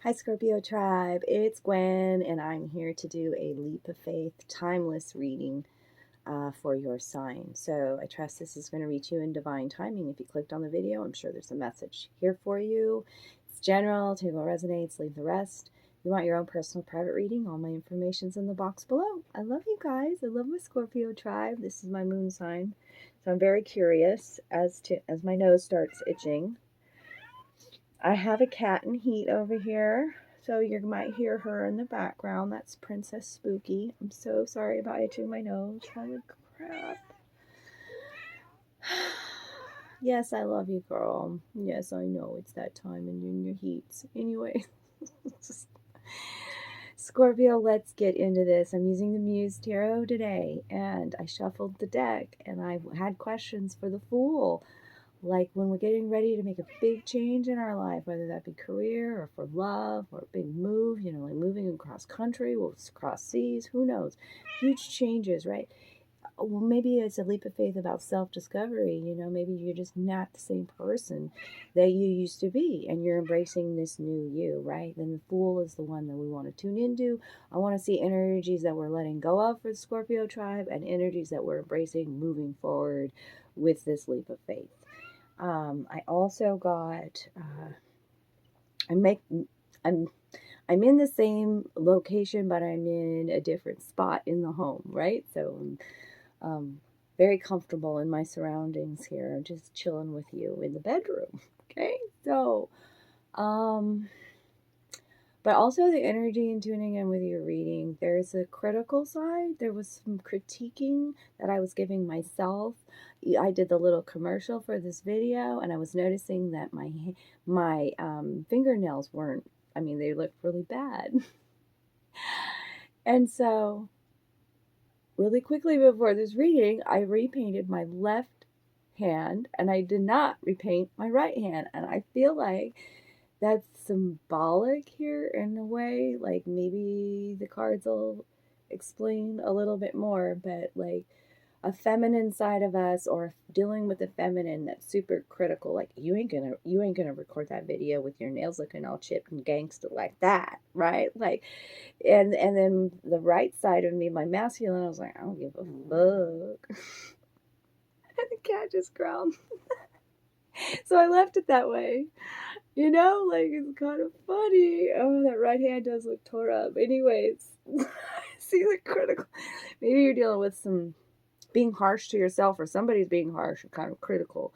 Hi Scorpio tribe, it's Gwen and I'm here to do a leap of faith timeless reading for your sign. So I trust this is going to reach you in divine timing. If you clicked on the video, I'm sure there's a message here for you. It's general, take what resonates, leave the rest. If you want your own personal private reading, all my information's in the box below. I love you guys. I love my Scorpio tribe. This is my moon sign. So I'm very curious as my nose starts itching. I have a cat in heat over here, so you might hear her in the background. That's Princess Spooky. I'm so sorry about itching my nose. Holy crap. Yes, I love you, girl. Yes, I know it's that time and you're in your heats. Anyway, Scorpio, let's get into this. I'm using the Muse Tarot today, and I shuffled the deck, and I had questions for the Fool. Like when we're getting ready to make a big change in our life, whether that be career or for love or a big move, like moving across country, or across seas, who knows? Huge changes, right? Well, maybe it's a leap of faith about self-discovery. Maybe you're just not the same person that you used to be, and you're embracing this new you, right? Then the Fool is the one that we want to tune into. I want to see energies that we're letting go of for the Scorpio tribe and energies that we're embracing moving forward with this leap of faith. I also got, I'm I'm in the same location, but I'm in a different spot in the home, right? So I'm very comfortable in my surroundings here. I'm just chilling with you in the bedroom, okay? So, but also the energy and tuning in with your reading. There's a critical side. There was some critiquing that I was giving myself. I did the little commercial for this video, and I was noticing that my fingernails weren't. I mean, they looked really bad. And so, really quickly before this reading, I repainted my left hand, and I did not repaint my right hand. And I feel like that's symbolic here in a way. Like maybe the cards will explain a little bit more, but like a feminine side of us, or dealing with the feminine that's super critical. Like you ain't gonna record that video with your nails looking all chipped and gangster like that, right? Like, and then the right side of me, my masculine, I was like, I don't give a fuck. And the cat just growled. So I left it that way. Like it's kind of funny. Oh, that right hand does look tore up. Anyways, see the critical. Maybe you're dealing with some being harsh to yourself, or somebody's being harsh, or kind of critical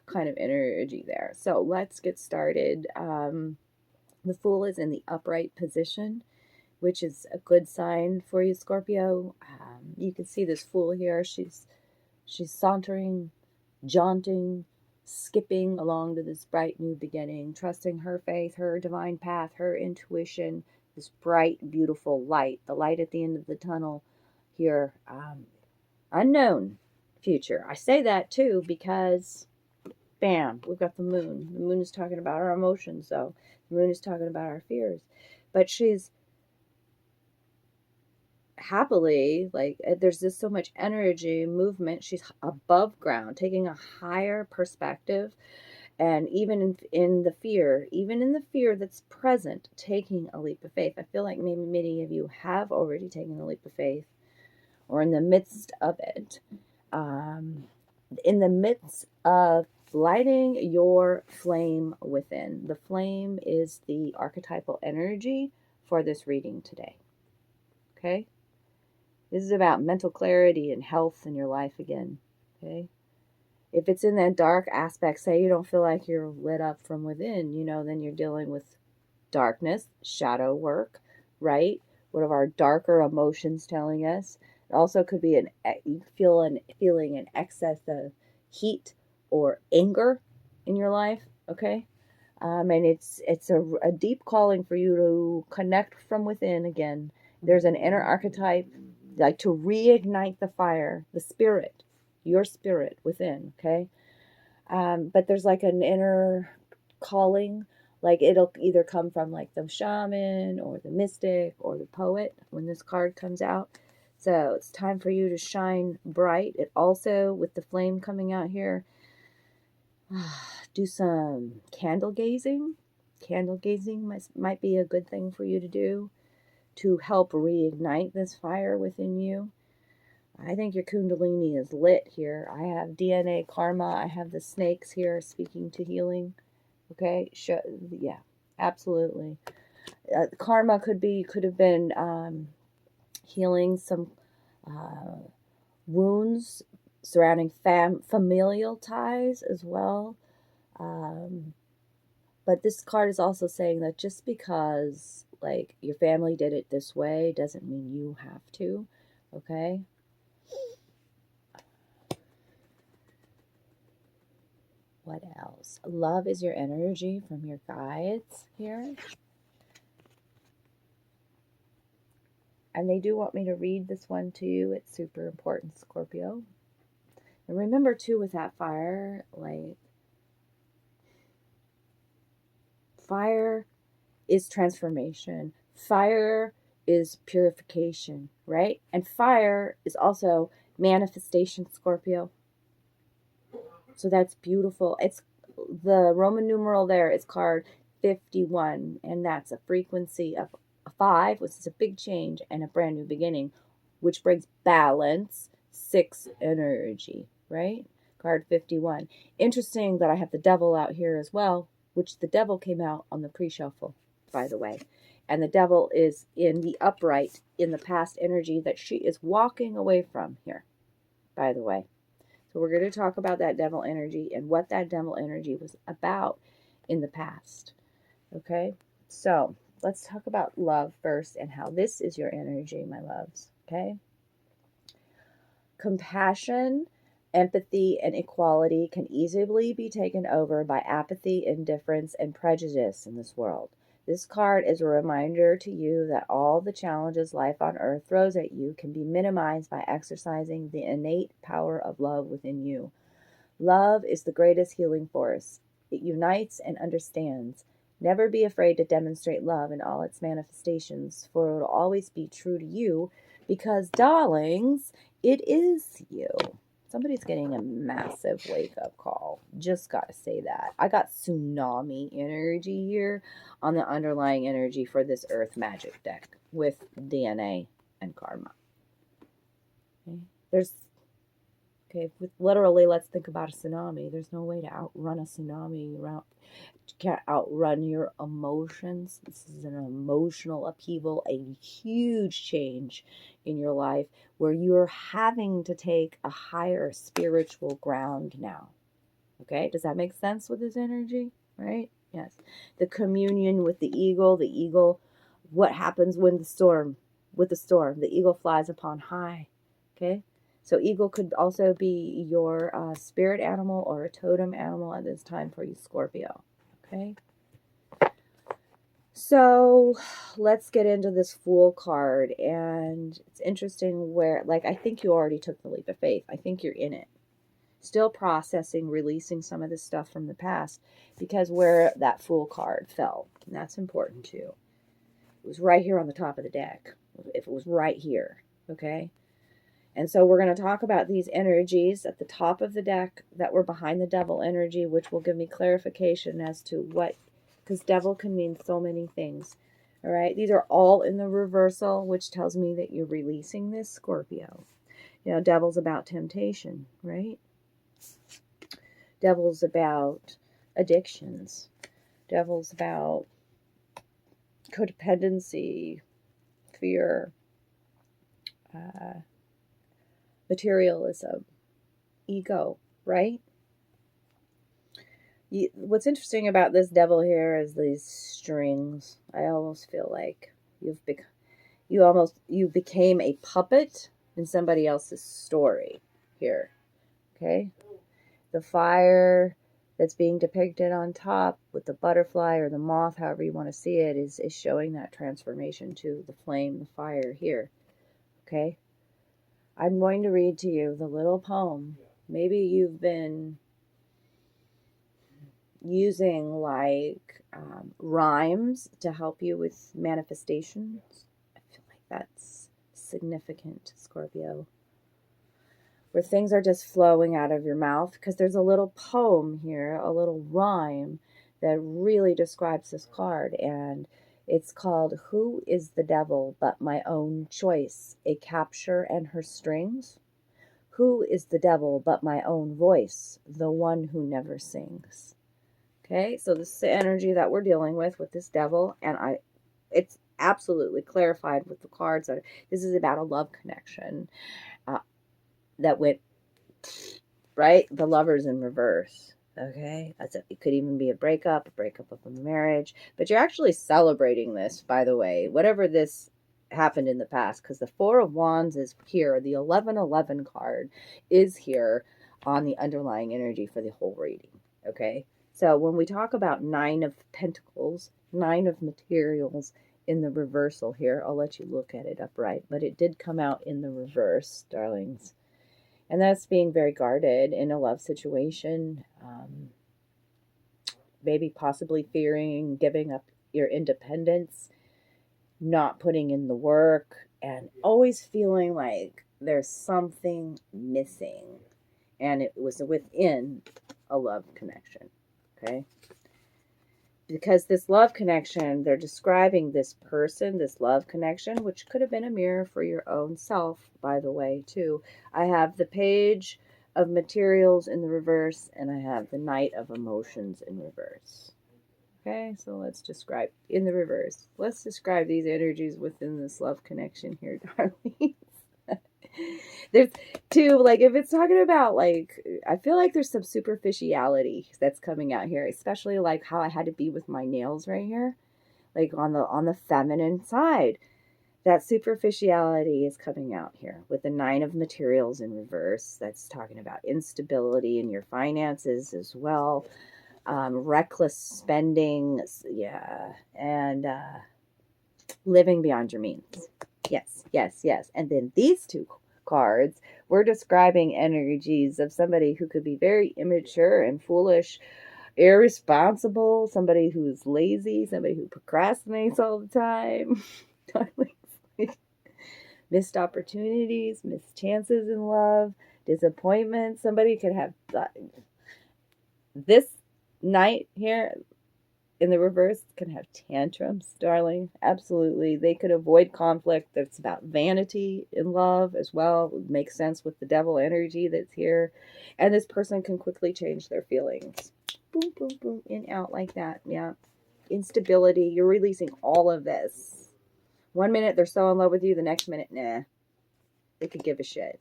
kind of energy there. So let's get started. The Fool is in the upright position, which is a good sign for you, Scorpio. You can see this Fool here. She's sauntering, jaunting, skipping along to this bright new beginning, trusting her faith, her divine path, her intuition, this bright, beautiful light, the light at the end of the tunnel here. Unknown future. I say that too because, bam, we've got the moon. The moon is talking about our emotions, though. The moon is talking about our fears. But she's happily, like, there's just so much energy, movement. She's above ground, taking a higher perspective. And even in the fear that's present, taking a leap of faith. I feel like maybe many of you have already taken a leap of faith, or in the midst of it. In the midst of lighting your flame within. The flame is the archetypal energy for this reading today. Okay? This is about mental clarity and health in your life again. Okay? If it's in that dark aspect, say you don't feel like you're lit up from within, then you're dealing with darkness, shadow work, right? What are our darker emotions telling us? It also could be feeling an excess of heat or anger in your life, okay? And it's a deep calling for you to connect from within again. There's an inner archetype, like to reignite the fire, the spirit, your spirit within, okay? But there's like an inner calling, like it'll either come from like the shaman or the mystic or the poet when this card comes out. So it's time for you to shine bright. It also, with the flame coming out here, do some candle gazing. Candle gazing might be a good thing for you to do to help reignite this fire within you. I think your kundalini is lit here. I have DNA karma. I have the snakes here speaking to healing. Okay, yeah, absolutely. Karma could have been healing some wounds surrounding familial ties as well. But this card is also saying that just because like your family did it this way doesn't mean you have to. Okay. What else? Love is your energy from your guides here. And they do want me to read this one to you. It's super important, Scorpio. And remember too, with that fire, like, fire is transformation. Fire is purification, right? And fire is also manifestation, Scorpio. So that's beautiful. It's the Roman numeral there is card 51, and that's a frequency of a 5, which is a big change and a brand new beginning, which brings balance, 6 energy, right? Card 51. Interesting that I have the devil out here as well, which the devil came out on the pre-shuffle, by the way. And the devil is in the upright in the past energy that she is walking away from here, by the way. So we're going to talk about that devil energy and what that devil energy was about in the past. Okay? So let's talk about love first and how this is your energy, my loves. Okay? Compassion, empathy, and equality can easily be taken over by apathy, indifference, and prejudice in this world. This card is a reminder to you that all the challenges life on earth throws at you can be minimized by exercising the innate power of love within you. Love is the greatest healing force. It unites and understands. Never be afraid to demonstrate love in all its manifestations, for it will always be true to you because, darlings, it is you. Somebody's getting a massive wake-up call. Just got to say that. I got tsunami energy here on the underlying energy for this Earth Magic deck with DNA and karma. Literally, let's think about a tsunami. There's no way to outrun a tsunami. You can't outrun your emotions. This is an emotional upheaval, a huge change in your life where you're having to take a higher spiritual ground now. Okay, does that make sense with this energy? Right? Yes. The communion with the eagle, what happens when with the storm, the eagle flies upon high. Okay? So eagle could also be your spirit animal or a totem animal at this time for you, Scorpio. Okay? So let's get into this Fool card. And it's interesting where, like, I think you already took the leap of faith. I think you're in it. Still processing, releasing some of this stuff from the past because where that Fool card fell. And that's important too. It was right here on the top of the deck. If it was right here. Okay? And so we're going to talk about these energies at the top of the deck that were behind the devil energy, which will give me clarification as to what, because devil can mean so many things. All right. These are all in the reversal, which tells me that you're releasing this, Scorpio. You know, devil's about temptation, right? Devil's about addictions. Devil's about codependency, fear, materialism, ego, right? What's interesting about this devil here is these strings. I almost feel like you became a puppet in somebody else's story here. Okay? The fire that's being depicted on top with the butterfly or the moth, however you want to see it, is showing that transformation to the flame, the fire here. Okay? I'm going to read to you the little poem. Maybe you've been using like rhymes to help you with manifestations. I feel like that's significant, Scorpio. Where things are just flowing out of your mouth because there's a little poem here, a little rhyme that really describes this card, and it's called Who is the Devil But My Own Choice? A Capture and Her Strings. Who is the devil but my own voice, the one who never sings? Okay, so this is the energy that we're dealing with this devil, and it's absolutely clarified with the cards that this is about a love connection that went right. The Lovers in reverse. Okay, it could even be a breakup of a marriage, but you're actually celebrating this, by the way, whatever this happened in the past, because the Four of Wands is here. The 1111 card is here on the underlying energy for the whole reading. Okay, so when we talk about Nine of Pentacles, Nine of Materials in the reversal here, I'll let you look at it upright, but it did come out in the reverse, darlings. And that's being very guarded in a love situation. Maybe possibly fearing giving up your independence, not putting in the work, and always feeling like there's something missing. And it was within a love connection. Okay? Because this love connection, they're describing this person, this love connection, which could have been a mirror for your own self, by the way, too. I have the Page of Materials in the reverse, and I have the Knight of Emotions in reverse. Okay, so let's describe in the reverse. Let's describe these energies within this love connection here, darling. There's two, like, if it's talking about, like, I feel like there's some superficiality that's coming out here, especially like how I had to be with my nails right here, like on the feminine side. That superficiality is coming out here with the Nine of Materials in reverse. That's talking about instability in your finances as well, reckless spending, yeah, and living beyond your means. Yes, yes, yes. And then these two cards, we're describing energies of somebody who could be very immature and foolish, irresponsible, somebody who's lazy, somebody who procrastinates all the time. Missed opportunities, missed chances in love, disappointments. Somebody could have this Knight here in the reverse can have tantrums, darling. Absolutely. They could avoid conflict. That's about vanity in love as well. It would make sense with the devil energy that's here. And this person can quickly change their feelings. Boom, boom, boom, in, out like that. Yeah. Instability. You're releasing all of this. 1 minute they're so in love with you. The next minute, nah. They could give a shit.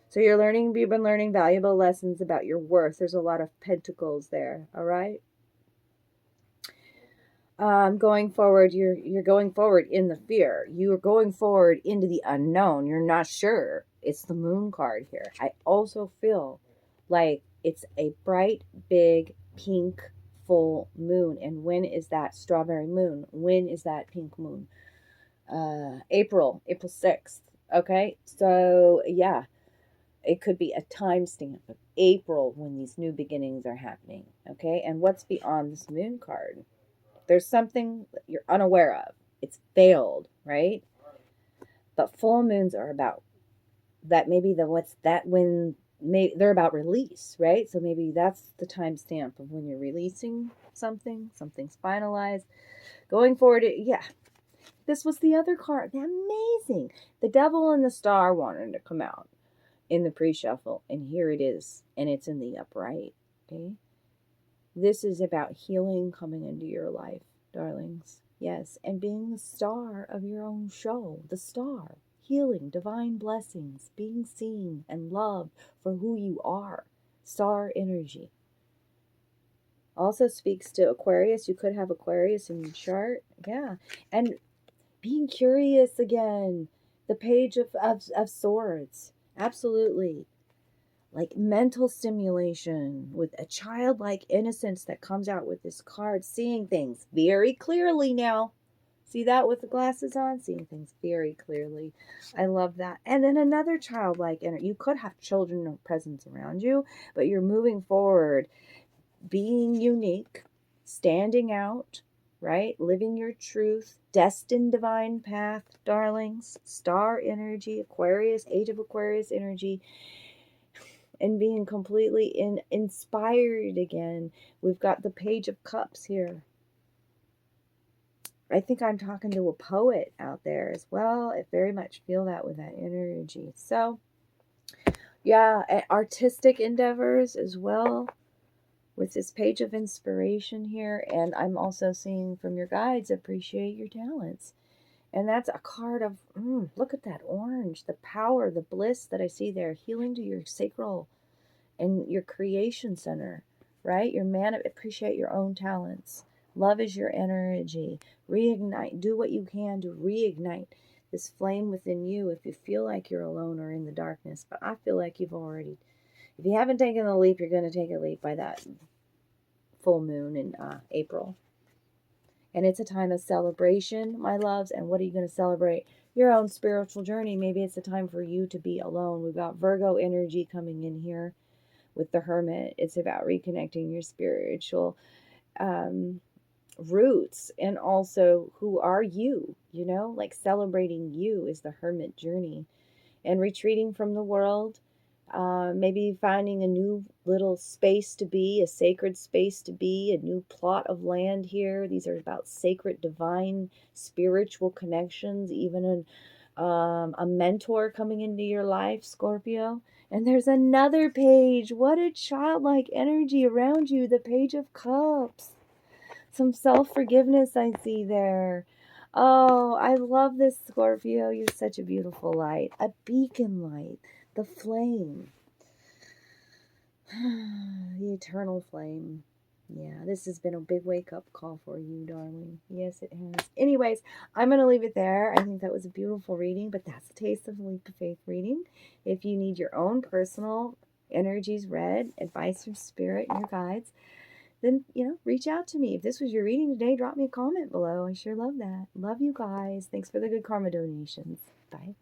So you've been learning valuable lessons about your worth. There's a lot of pentacles there. All right. Going forward, you're going forward in the fear. You're going forward into the unknown. You're not sure. It's the Moon card here. I also feel like it's a bright, big, pink, full moon. And when is that strawberry moon? When is that pink moon? April 6th. Okay, so yeah, it could be a timestamp of April when these new beginnings are happening. Okay, and what's beyond this Moon card? There's something that you're unaware of. It's veiled, right? But full moons are about that. Maybe they're about release, right? So maybe that's the timestamp of when you're releasing something. Something's finalized. Going forward, yeah. This was the other card. Amazing. The Devil and the Star wanted to come out in the pre-shuffle, and here it is, and it's in the upright. Okay. This is about healing coming into your life, darlings. Yes, and being the star of your own show. The star. Healing, divine blessings, being seen and loved for who you are. Star energy. Also speaks to Aquarius. You could have Aquarius in your chart. Yeah. And being curious again. The Page of Swords. Absolutely. Like mental stimulation with a childlike innocence that comes out with this card, seeing things very clearly now. See that with the glasses on? Seeing things very clearly. I love that. And then another childlike energy. You could have children or presence around you, but you're moving forward, being unique, standing out, right? Living your truth, destined divine path, darlings. Star energy, Aquarius, Age of Aquarius energy. and being completely inspired again. We've got the Page of Cups here. I think I'm talking to a poet out there as well. I very much feel that with that energy. So, yeah, artistic endeavors as well with this Page of Inspiration here. And I'm also seeing from your guides, appreciate your talents. And that's a card of, look at that orange, the power, the bliss that I see there, healing to your sacral and your creation center, right? Your man, appreciate your own talents. Love is your energy. Reignite. Do what you can to reignite this flame within you if you feel like you're alone or in the darkness. But I feel like you've already, if you haven't taken the leap, you're going to take a leap by that full moon in April. And it's a time of celebration, my loves. And what are you going to celebrate? Your own spiritual journey. Maybe it's a time for you to be alone. We've got Virgo energy coming in here with the Hermit. It's about reconnecting your spiritual roots, and also who are you, like celebrating you is the Hermit journey, and retreating from the world. Maybe finding a new little space to be, a sacred space to be, a new plot of land here. These are about sacred, divine, spiritual connections, even a mentor coming into your life, Scorpio. And there's another page. What a childlike energy around you, the Page of Cups. Some self-forgiveness I see there. Oh, I love this, Scorpio. You're such a beautiful light. A beacon light. The flame. The eternal flame. Yeah, this has been a big wake-up call for you, darling. Yes, it has. Anyways, I'm going to leave it there. I think that was a beautiful reading, but that's a taste of the Leap of Faith reading. If you need your own personal energies read, advice from Spirit and your guides, then, reach out to me. If this was your reading today, drop me a comment below. I sure love that. Love you guys. Thanks for the good karma donations. Bye.